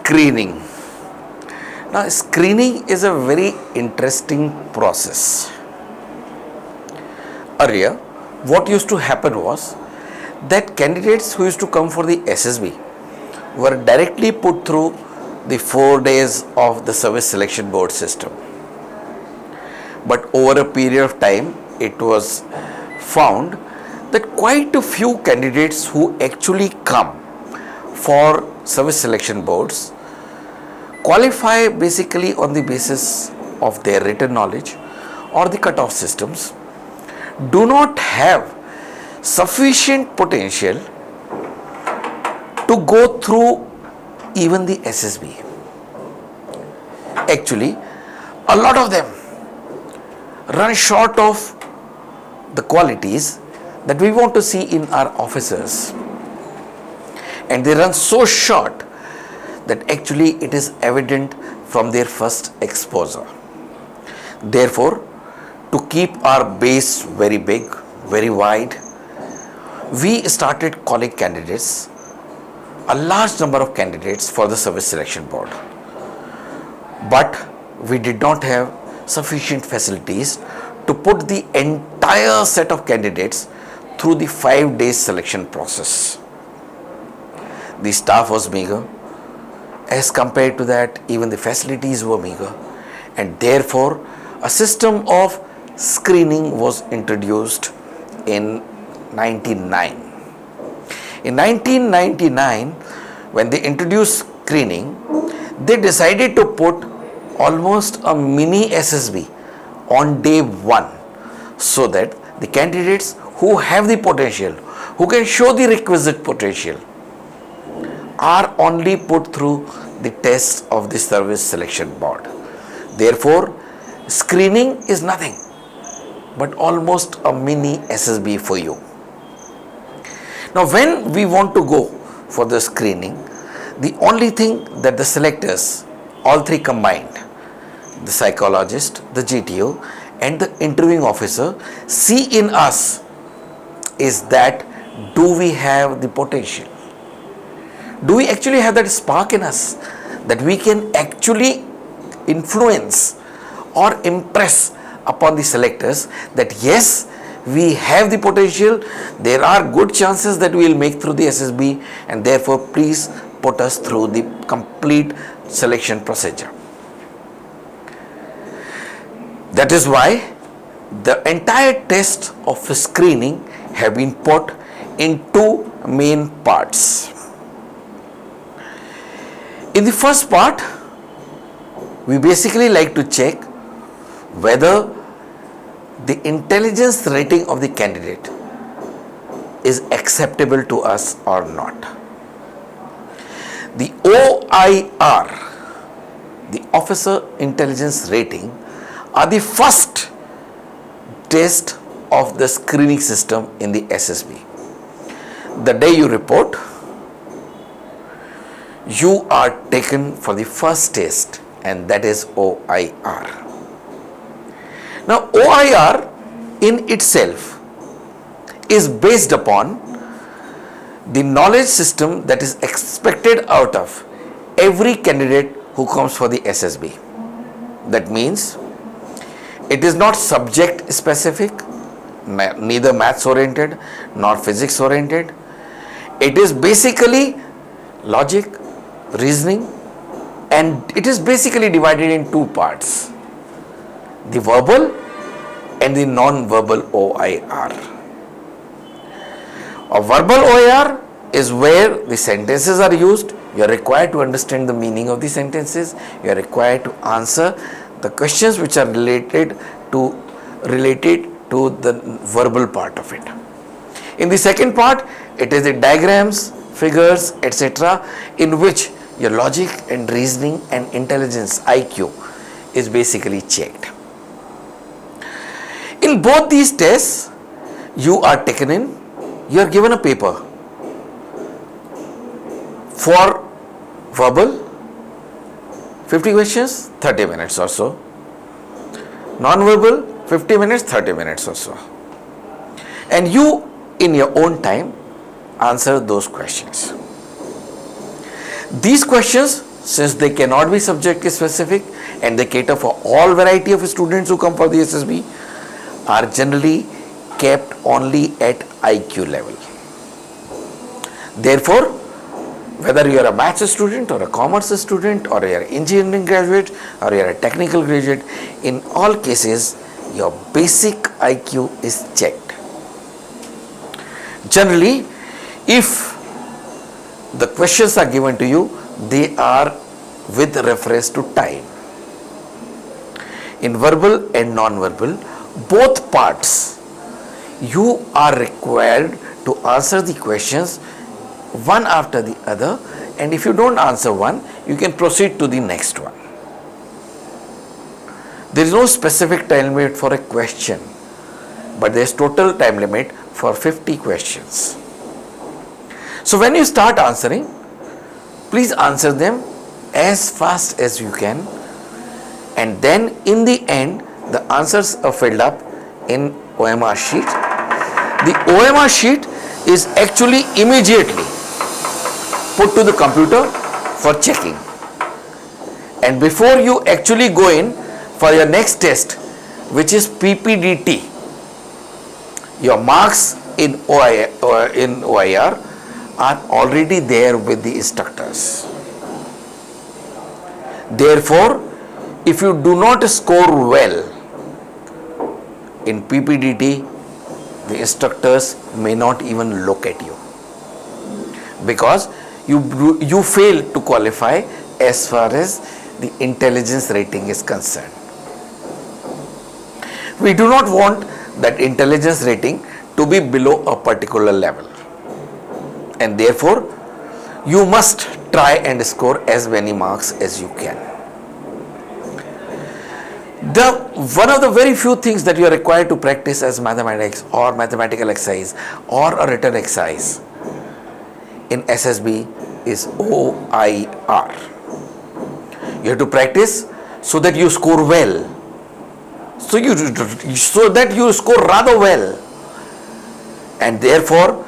Screening. Now, screening is a very interesting process. Earlier, what used to happen was that candidates who used to come for the SSB were directly put through the 4 days of the service selection board system. But over a period of time, it was found that quite a few candidates who actually come for service selection boards qualify basically on the basis of their written knowledge or the cutoff systems, do not have sufficient potential to go through even the SSB. Actually, a lot of them run short of the qualities that we want to see in our officers, and they run so short that actually it is evident from their first exposure. Therefore, to keep our base very big, very wide, we started calling candidates, a large number of candidates for the service selection board. But we did not have sufficient facilities to put the entire set of candidates through the 5 days selection process. The staff was meager. As compared to that, even the facilities were meager, and therefore a system of screening was introduced in 1999. In 1999, when they introduced screening, they decided to put almost a mini SSB on day 1, so that the candidates who have the potential, who can show the requisite potential, are only put through the test of the service selection board. Therefore, screening is nothing but almost a mini SSB for you. Now, when we want to go for the screening, the only thing that the selectors, all three combined, the psychologist, the GTO and the interviewing officer, see in us is that do we have the potential? Do we actually have that spark in us that we can actually influence or impress upon the selectors that yes, we have the potential, there are good chances that we will make through the SSB, and therefore please put us through the complete selection procedure. That is why the entire test of screening have been put in 2 main parts. In the first part, we basically like to check whether the intelligence rating of the candidate is acceptable to us or not. The OIR, the Officer Intelligence Rating, are the first test of the screening system in the SSB. The day you report, you are taken for the first test, and that is OIR. Now, OIR in itself is based upon the knowledge system that is expected out of every candidate who comes for the SSB. That means it is not subject specific, neither maths oriented nor physics oriented. It is basically logic, reasoning, and it is basically divided in 2 parts, the verbal and the non-verbal OIR. A verbal OIR is where the sentences are used. You are required to understand the meaning of the sentences. You are required to answer the questions which are related to the verbal part of it. In the second part, it is the diagrams, figures, etc., in which your logic and reasoning and intelligence IQ is basically checked. In both these tests, you are taken in, you are given a paper. For verbal, 50 questions, 30 minutes or so. Non-verbal, 50 minutes, 30 minutes or so. And you, in your own time, answer those questions. These questions since they cannot be subject specific and they cater for all variety of students who come for the SSB, are generally kept only at IQ level. Therefore, whether you are a maths student or a commerce student or you are an engineering graduate or you are a technical graduate, in all cases your basic IQ is checked. Generally, if the questions are given to you, they are with reference to time. In verbal and non-verbal, both parts, you are required to answer the questions one after the other, and if you don't answer one, you can proceed to the next one. There is no specific time limit for a question, but there is total time limit for 50 questions. So when you start answering, please answer them as fast as you can, and then in the end the answers are filled up in OMR sheet. The OMR sheet is actually immediately put to the computer for checking, and before you actually go in for your next test, which is PPDT, your marks in OIR are already there with the instructors. Therefore, if you do not score well in PPDT, the instructors may not even look at you, because you fail to qualify as far as the intelligence rating is concerned. We do not want that intelligence rating to be below a particular level, and therefore you must try and score as many marks as you can. One of the very few things that you are required to practice as mathematics or mathematical exercise or a written exercise in SSB is OIR. You have to practice so that you score well, so that you score rather well, and therefore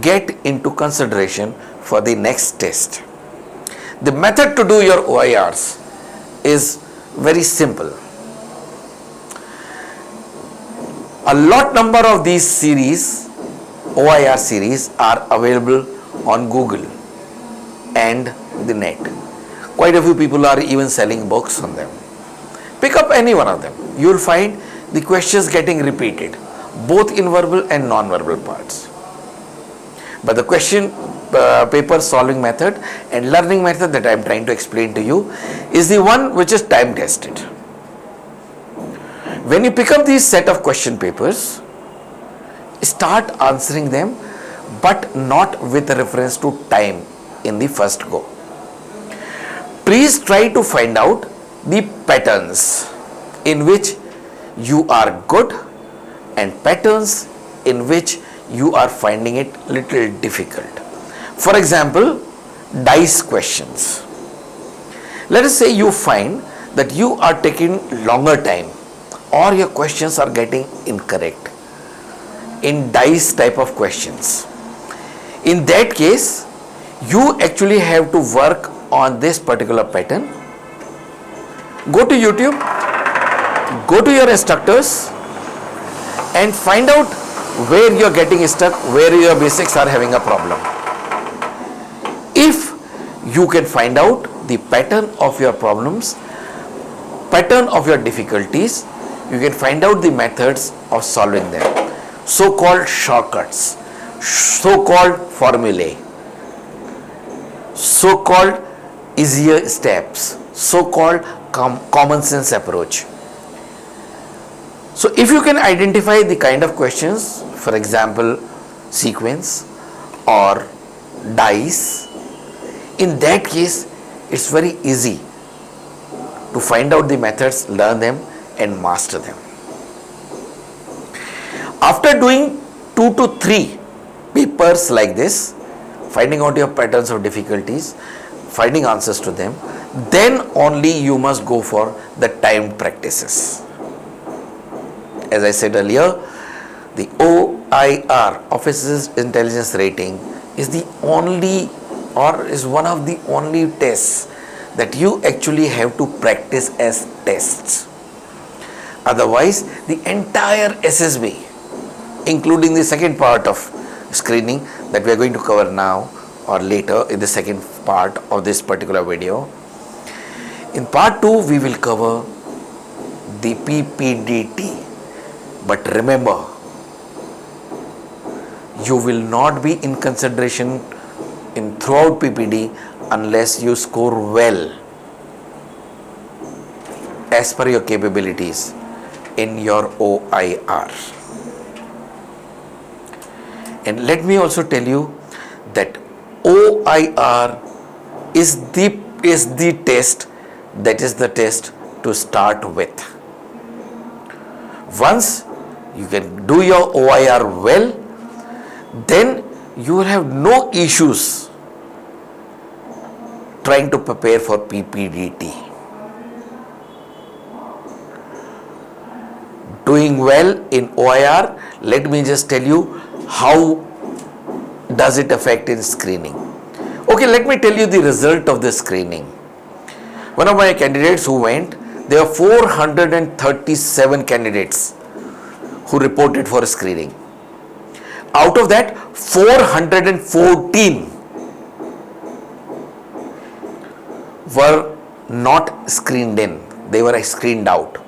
get into consideration for the next test. The method to do your OIRs is very simple. A lot number of these series, OIR series, are available on Google and the net. Quite a few people are even selling books on them. Pick up any one of them. You will find the questions getting repeated, both in verbal and non-verbal parts. But the question paper solving method and learning method that I am trying to explain to you is the one which is time tested. When you pick up these set of question papers, start answering them, but not with reference to time in the first go. Please try to find out the patterns in which you are good and patterns in which you are finding it little difficult. For example, dice questions. Let us say you find that you are taking longer time or your questions are getting incorrect in dice type of questions. In that case, you actually have to work on this particular pattern. Go to YouTube, go to your instructors and find out where you are getting stuck, where your basics are having a problem. If you can find out the pattern of your problems, pattern of your difficulties, you can find out the methods of solving them. So-called shortcuts, so-called formulae, so-called easier steps, so-called common sense approach. So if you can identify the kind of questions, for example, sequence or dice, in that case, it's very easy to find out the methods, learn them and master them. After doing 2 to 3 papers like this, finding out your patterns of difficulties, finding answers to them, then only you must go for the timed practices. As I said earlier, the OIR, Officer's Intelligence Rating, is the only or is one of the only tests that you actually have to practice as tests. Otherwise, the entire SSB, including the second part of screening that we are going to cover now or later in the second part of this particular video. In part 2, we will cover the PPDT. But remember, you will not be in consideration in throughout PPD unless you score well as per your capabilities in your OIR. And let me also tell you that OIR is the test, that is the test to start with. Once you can do your OIR well, then you will have no issues trying to prepare for PPDT. Doing well in OIR, let me just tell you how does it affect in screening. Okay, let me tell you the result of the screening. One of my candidates who went, there are 437 candidates who reported for screening. Out of that, 414 were not screened in, they were screened out.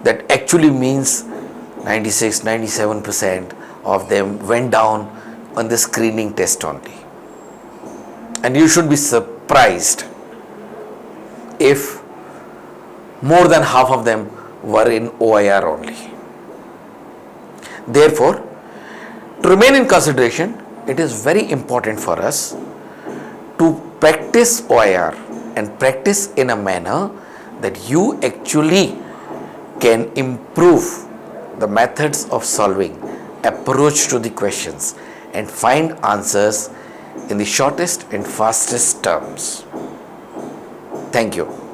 That actually means 96-97% of them went down on the screening test only. And you should be surprised if more than half of them were in OIR only. Therefore, to remain in consideration, it is very important for us to practice OIR and practice in a manner that you actually can improve the methods of solving, approach to the questions, and find answers in the shortest and fastest terms. Thank you.